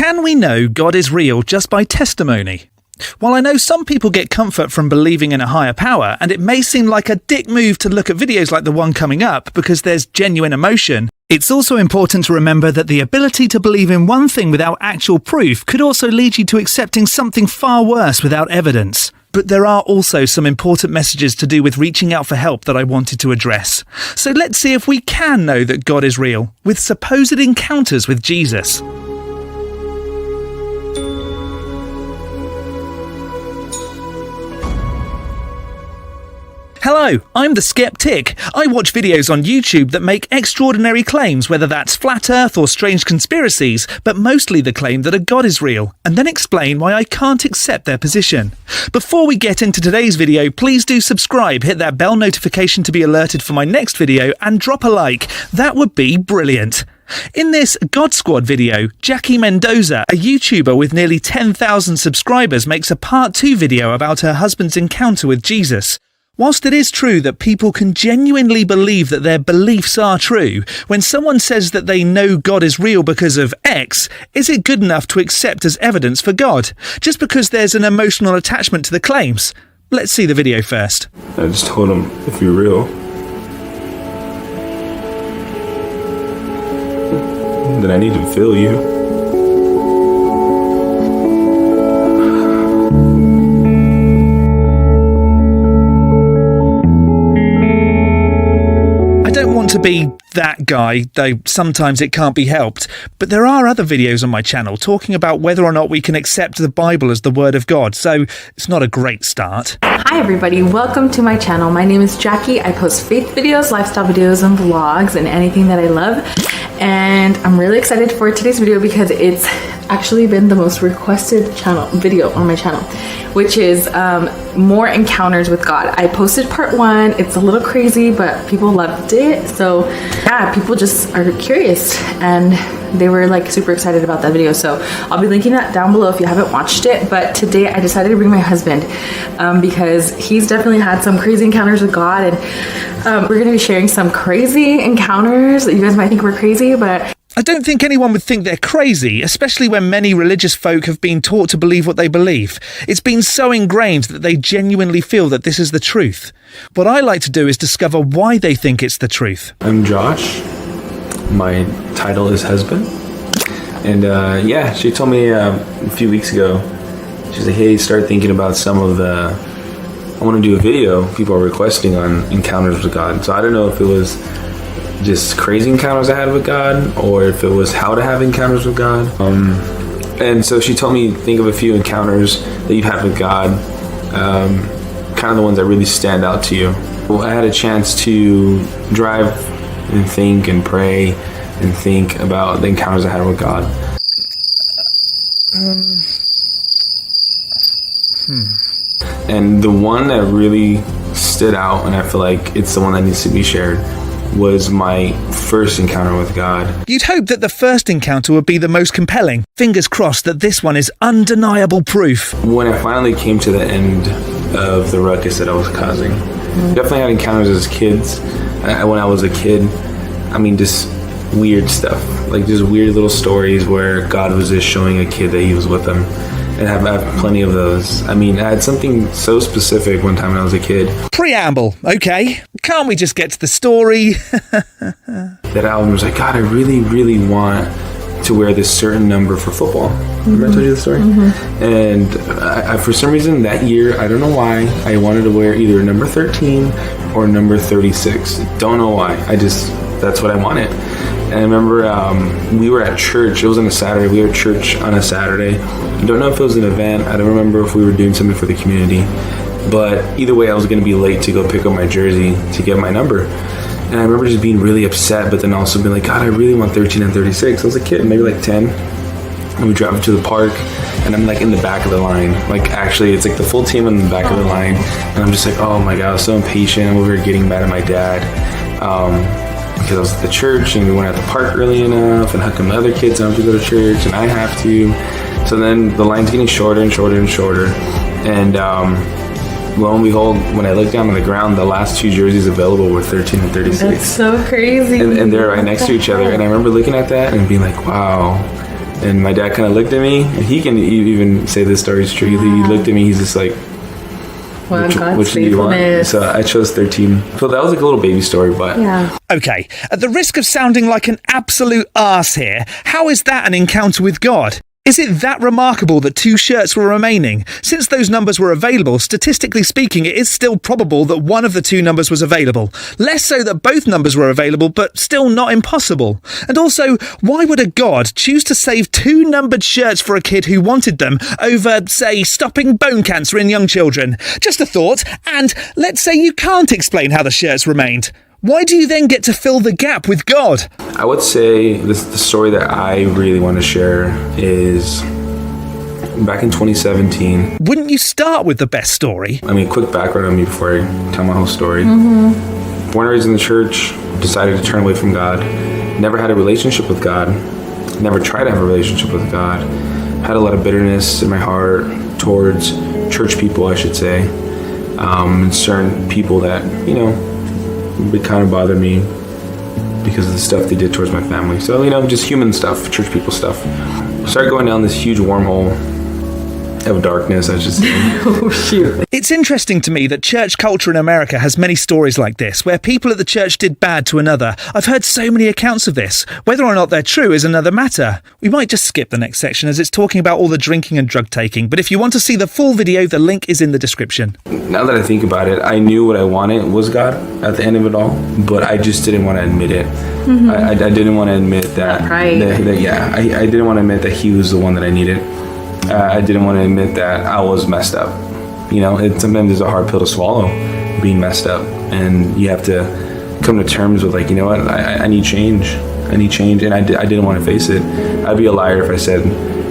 Can we know God is real just by testimony? While I know some people get comfort from believing in a higher power, and it may seem like a dick move to look at videos like the one coming up because there's genuine emotion, it's also important to remember that the ability to believe in one thing without actual proof could also lead you to accepting something far worse without evidence. But there are also some important messages to do with reaching out for help that I wanted to address. So let's see if we can know that God is real with supposed encounters with Jesus. Hello, I'm the Skeptic. I watch videos on YouTube that make extraordinary claims, whether that's flat earth or strange conspiracies, but mostly the claim that a God is real, and then explain why I can't accept their position. Before we get into today's video, please do subscribe, hit that bell notification to be alerted for my next video, and drop a like. That would be brilliant. In this God Squad video, Jackie Mendoza, a YouTuber with nearly 10,000 subscribers, makes a part 2 video about her husband's encounter with Jesus. Whilst it is true that people can genuinely believe that their beliefs are true, when someone says that they know God is real because of X, is it good enough to accept as evidence for God, just because there's an emotional attachment to the claims? Let's see the video first. I just told him, if you're real, then I need to feel you. To be that guy, though sometimes it can't be helped, but there are other videos on my channel talking about whether or not we can accept the Bible as the Word of God, so it's not a great start. Hi everybody, welcome to my channel. My name is Jackie. I post faith videos, lifestyle videos, and vlogs, and anything that I love. And I'm really excited for today's video because it's actually been the most requested video on my channel, which is more encounters with God. I posted part 1. It's a little crazy, but people loved it. So yeah, people just are curious and they were like super excited about that video. So I'll be linking that down below if you haven't watched it. But today I decided to bring my husband because he's definitely had some crazy encounters with God, and we're gonna be sharing some crazy encounters that you guys might think were crazy, but I don't think anyone would think they're crazy, especially when many religious folk have been taught to believe what they believe. It's been so ingrained that they genuinely feel that this is the truth. What I like to do is discover why they think it's the truth. I'm Josh. My title is husband. And yeah, she told me a few weeks ago, she's like, hey, start thinking about some of the, I want to do a video people are requesting on encounters with God. So I don't know if it was just crazy encounters I had with God, or if it was how to have encounters with God. And so she told me, think of a few encounters that you've had with God, kind of the ones that really stand out to you. Well, I had a chance to drive and think and pray and think about the encounters I had with God. And the one that really stood out, and I feel like it's the one that needs to be shared, was my first encounter with God. You'd hope that the first encounter would be the most compelling. Fingers crossed that this one is undeniable proof. When I finally came to the end of the ruckus that I was causing, definitely had encounters as kids. When I was a kid, I mean, just weird stuff, like just weird little stories where God was just showing a kid that he was with them. And I have plenty of those. I mean, I had something so specific one time when I was a kid. Preamble, okay. Can't we just get to the story? That album was like, God, I really, really want to wear this certain number for football. Remember I told you the story? And I, for some reason that year, I don't know why, I wanted to wear either number 13 or number 36. Don't know why. That's what I wanted. And I remember we were at church. It was on a Saturday. We were at church on a Saturday. I don't know if it was an event. I don't remember if we were doing something for the community. But either way, I was going to be late to go pick up my jersey to get my number. And I remember just being really upset, but then also being like, God, I really want 13 and 36. I was a kid, maybe like 10. And we drive to the park, and I'm like in the back of the line. Like actually, it's like the full team in the back of the line. And I'm just like, oh my God, I was so impatient. I'm over here getting mad at my dad. Because I was at the church and we weren't at the park early enough, and how come the other kids don't have to go to church and I have to? So then the line's getting shorter and shorter and shorter. And lo and behold, when I looked down on the ground, the last 2 jerseys available were 13 and 36. That's so crazy. And they're right next to each other. And I remember looking at that and being like, wow, And my dad kind of looked at me, and he can even say this story is true. He looked at me, he's just like, Well, God's which do you want? faithfulness. So I chose 13. So that was like a little baby story, but Yeah. Okay, at the risk of sounding like an absolute arse here, how is that an encounter with God? Is it that remarkable that 2 shirts were remaining? Since those numbers were available, statistically speaking, it is still probable that one of the 2 numbers was available. Less so that both numbers were available, but still not impossible. And also, why would a God choose to save 2 numbered shirts for a kid who wanted them over, say, stopping bone cancer in young children? Just a thought. And let's say you can't explain how the shirts remained. Why do you then get to fill the gap with God? I would say the story that I really want to share is back in 2017. Wouldn't you start with the best story? I mean, quick background on me before I tell my whole story. Born and raised in the church, decided to turn away from God. Never had a relationship with God. Never tried to have a relationship with God. Had a lot of bitterness in my heart towards church people, I should say. And certain people that, you know, it kind of bothered me because of the stuff they did towards my family. So, you know, just human stuff, church people stuff. Started going down this huge wormhole of darkness, I should say. Oh, shoot. It's interesting to me that church culture in America has many stories like this, where people at the church did bad to another. I've heard so many accounts of this. Whether or not they're true is another matter. We might just skip the next section as it's talking about all the drinking and drug taking, but if you want to see the full video, the link is in the description. Now that I think about it, I knew what I wanted was God at the end of it all, but I just didn't want to admit it. I didn't want to admit that. Right. I didn't want to admit that He was the one that I needed. I didn't want to admit that I was messed up. You know, sometimes it's a hard pill to swallow, being messed up, and you have to come to terms with, like, you know what, I need change. I need change, and I didn't want to face it. I'd be a liar if I said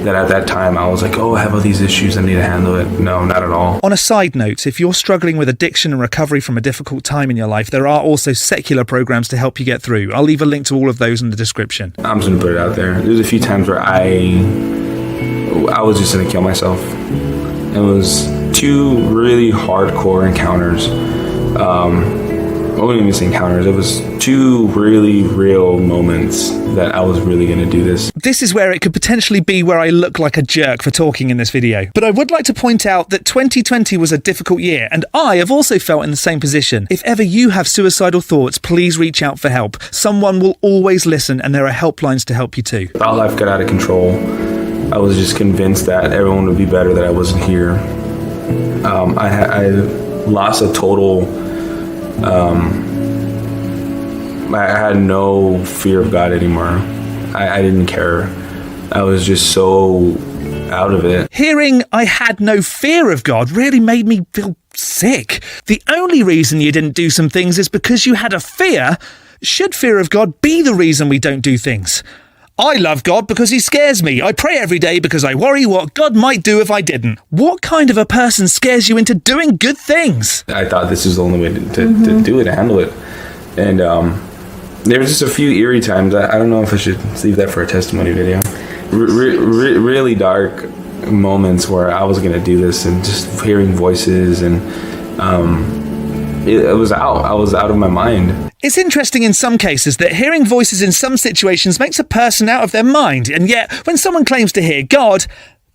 that at that time I was like, oh, I have all these issues, I need to handle it. No, not at all. On a side note, if you're struggling with addiction and recovery from a difficult time in your life, there are also secular programs to help you get through. I'll leave a link to all of those in the description. I'm just gonna put it out there. There's a few times where I was just gonna kill myself. It was 2 really hardcore encounters. I wouldn't even say encounters. It was 2 really real moments that I was really gonna do this. This is where it could potentially be where I look like a jerk for talking in this video. But I would like to point out that 2020 was a difficult year, and I have also felt in the same position. If ever you have suicidal thoughts, please reach out for help. Someone will always listen, and there are helplines to help you too. Thought life got out of control. I was just convinced that everyone would be better that I wasn't here. I lost a total. I had no fear of God anymore. I didn't care. I was just so out of it. Hearing I had no fear of God really made me feel sick. The only reason you didn't do some things is because you had a fear. Should fear of God be the reason we don't do things? I love God because He scares me. I pray every day because I worry what God might do if I didn't. What kind of a person scares you into doing good things? I thought this was the only way to do it, to handle it. And there was just a few eerie times. I don't know if I should leave that for a testimony video. Really dark moments where I was going to do this, and just hearing voices, and it was out. I was out of my mind. It's interesting in some cases that hearing voices in some situations makes a person out of their mind, and yet when someone claims to hear God,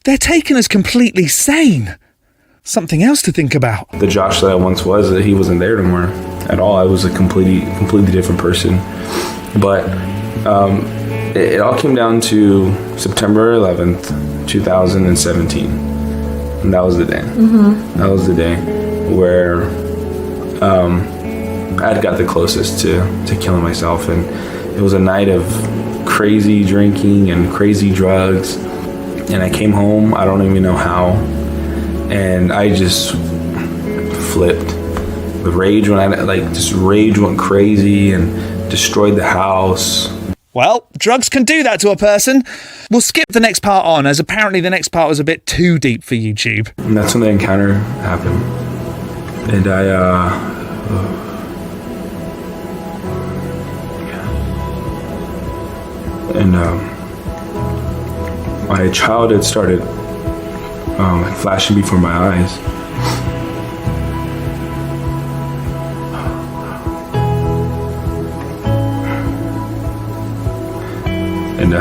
they're taken as completely sane. Something else to think about. The Josh that I once was, he wasn't there anymore at all. I was a completely different person. But it all came down to September 11th, 2017. And that was the day. That was the day where I'd got the closest to killing myself. And it was a night of crazy drinking and crazy drugs. And I came home, I don't even know how. And I just flipped. The rage rage went crazy and destroyed the house. Well, drugs can do that to a person. We'll skip the next part on, as apparently the next part was a bit too deep for YouTube. And that's when the encounter happened. And my childhood started flashing before my eyes. And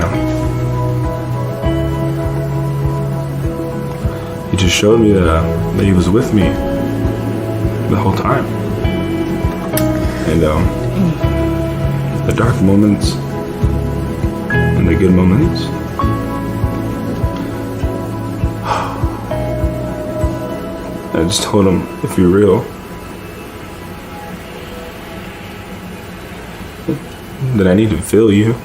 just showed me that he was with me the whole time. And the dark moments and the good moments, I just told him, if you're real, then I need to feel you.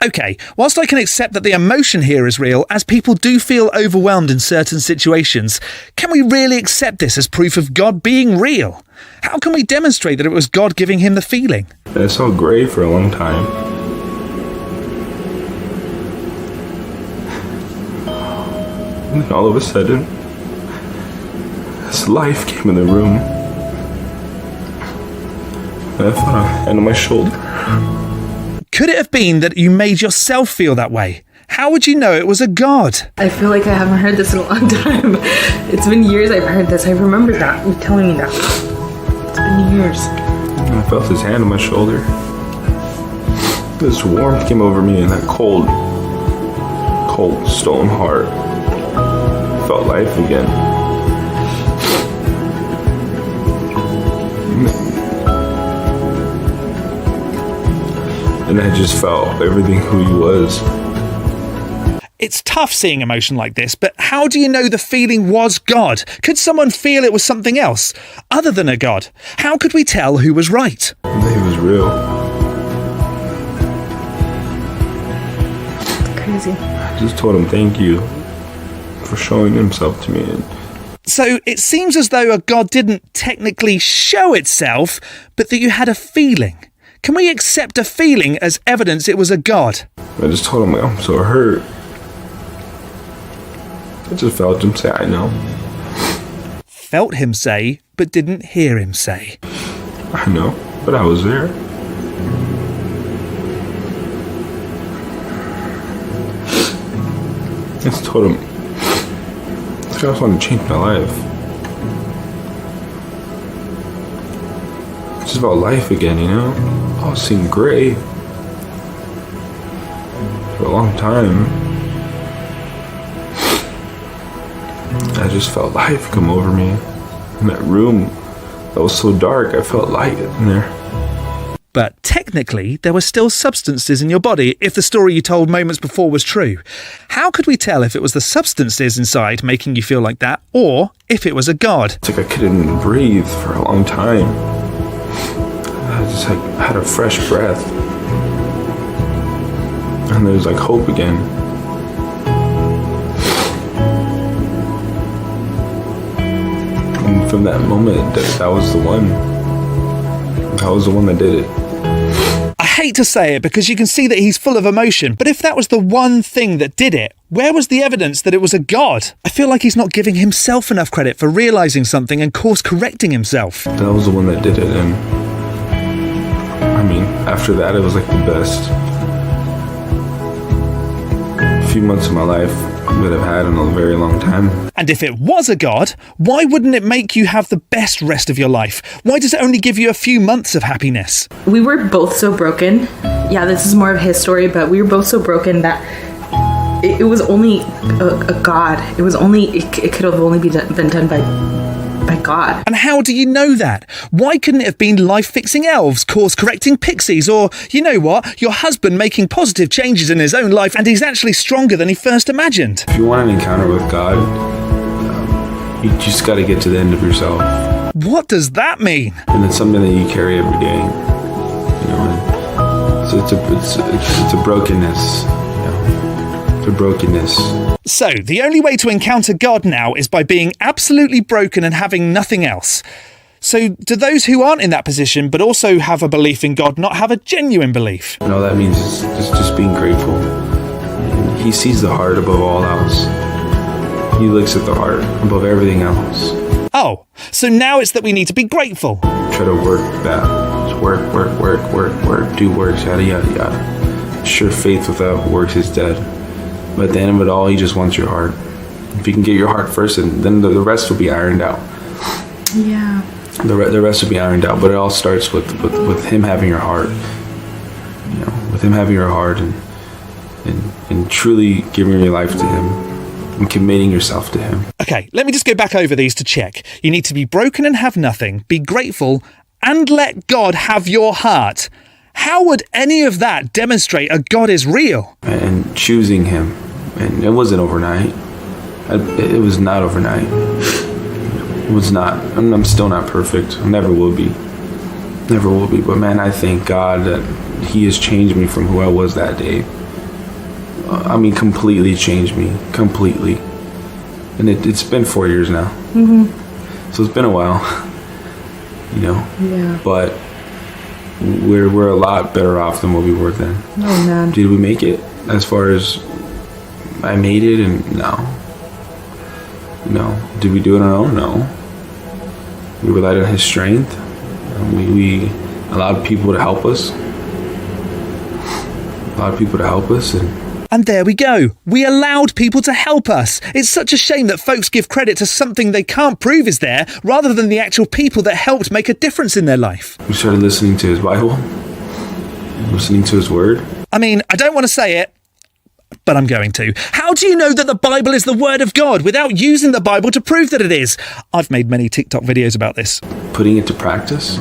Okay, whilst I can accept that the emotion here is real, as people do feel overwhelmed in certain situations, can we really accept this as proof of God being real? How can we demonstrate that it was God giving him the feeling? And I saw gray for a long time. And then all of a sudden, this life came in the room. And I felt a hand on my shoulder. Could it have been that you made yourself feel that way? How would you know it was a God? I feel like I haven't heard this in a long time. It's been years I've heard this. I remember that, you telling me that. It's been years. And I felt his hand on my shoulder. This warmth came over me, and that cold, stone heart felt life again. And I just felt everything who he was. It's tough seeing emotion like this, but how do you know the feeling was God? Could someone feel it was something else, other than a God? How could we tell who was right? That he was real. Crazy. I just told him thank you for showing himself to me. So it seems as though a God didn't technically show itself, but that you had a feeling. Can we accept a feeling as evidence it was a God? I just told him, I'm so hurt. I just felt him say, I know. Felt him say, but didn't hear him say. I know, but I was there. I just told him, I just want to change my life. It's just about life again, you know? I was seeing gray for a long time. I just felt life come over me. In that room that was so dark, I felt light in there. But technically, there were still substances in your body if the story you told moments before was true. How could we tell if it was the substances inside making you feel like that, or if it was a God? It's like I couldn't breathe for a long time. I just had a fresh breath. And there was like hope again. And from that moment, that was the one. That was the one that did it. I hate to say it because you can see that he's full of emotion, but if that was the one thing that did it, where was the evidence that it was a God? I feel like he's not giving himself enough credit for realising something and course correcting himself. That was the one that did it, and I mean, after that, it was like the best few months of my life that I've had in a very long time. And if it was a God, why wouldn't it make you have the best rest of your life? Why does it only give you a few months of happiness? We were both so broken. Yeah, this is more of his story, but we were both so broken that it was only a God. It could have only been done by God. And how do you know that? Why couldn't it have been life-fixing elves, course-correcting pixies, or, you know what, your husband making positive changes in his own life and he's actually stronger than he first imagined? If you want an encounter with God, you just got to get to the end of yourself. What does that mean? And it's something that you carry every day. You know, so it's a brokenness. It's a brokenness. So, the only way to encounter God now is by being absolutely broken and having nothing else. So, do those who aren't in that position but also have a belief in God not have a genuine belief? And all that means is just being grateful. He sees the heart above all else. He looks at the heart above everything else. Oh, so now it's that we need to be grateful. Try to work that. Just work, do works, yada, yada, yada. Sure, faith without works is dead. But at the end of it all, he just wants your heart. If you can get your heart first, and then the rest will be ironed out. Yeah. The rest will be ironed out, but it all starts with him having your heart. You know, with him having your heart, and and truly giving your life to him and committing yourself to him. Okay, let me just go back over these to check. You need to be broken and have nothing, be grateful, and let God have your heart. How would any of that demonstrate a God is real? And choosing him. And it wasn't overnight. It was not overnight. It was not. I'm still not perfect. I never will be. Never will be. But man, I thank God that he has changed me from who I was that day. Completely changed me. Completely. And it's been 4 years now. Mm-hmm. So it's been a while. Yeah. But we're a lot better off than what we were then. Oh man. Did we make it? As far as I made it, and no. Did we do it on our own? No. We relied on his strength. We allowed people to help us. And there we go. We allowed people to help us. It's such a shame that folks give credit to something they can't prove is there, rather than the actual people that helped make a difference in their life. We started listening to his Bible, listening to his word. I don't want to say it, but I'm going to. How do you know that the Bible is the word of God without using the Bible to prove that it is? I've made many TikTok videos about this. Putting it to practice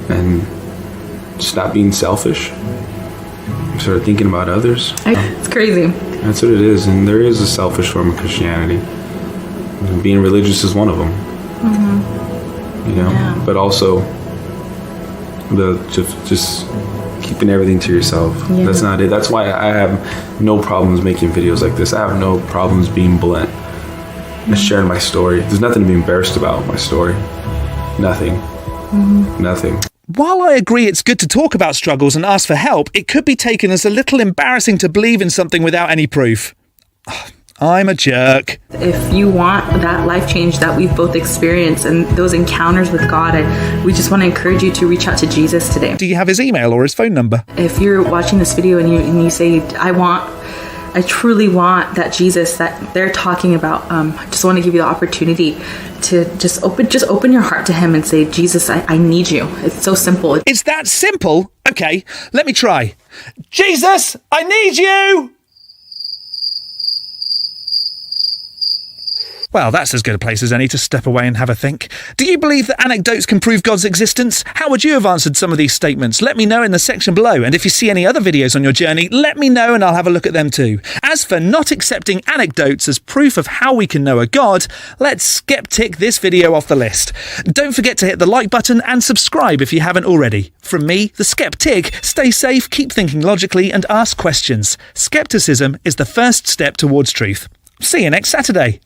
and just not being selfish. Started thinking about others. It's crazy. That's what it is. And there is a selfish form of Christianity. And being religious is one of them. Mm-hmm. Yeah. But also just keeping everything to yourself. Yeah. That's not it. That's why I have no problems making videos like this. I have no problems being blunt and sharing my story. There's nothing to be embarrassed about my story. Nothing. Mm-hmm. Nothing. While I agree it's good to talk about struggles and ask for help, it could be taken as a little embarrassing to believe in something without any proof. I'm a jerk. If you want that life change that we've both experienced and those encounters with God, we just want to encourage you to reach out to Jesus today. Do you have his email or his phone number? If you're watching this video and you say, I truly want that Jesus that they're talking about, I just want to give you the opportunity to just open your heart to him and say, Jesus, I need you. It's so simple. It's that simple? Okay, let me try. Jesus, I need you! Well, that's as good a place as any to step away and have a think. Do you believe that anecdotes can prove God's existence? How would you have answered some of these statements? Let me know in the section below. And if you see any other videos on your journey, let me know and I'll have a look at them too. As for not accepting anecdotes as proof of how we can know a God, let's skeptic this video off the list. Don't forget to hit the like button and subscribe if you haven't already. From me, the skeptic, stay safe, keep thinking logically and ask questions. Skepticism is the first step towards truth. See you next Saturday.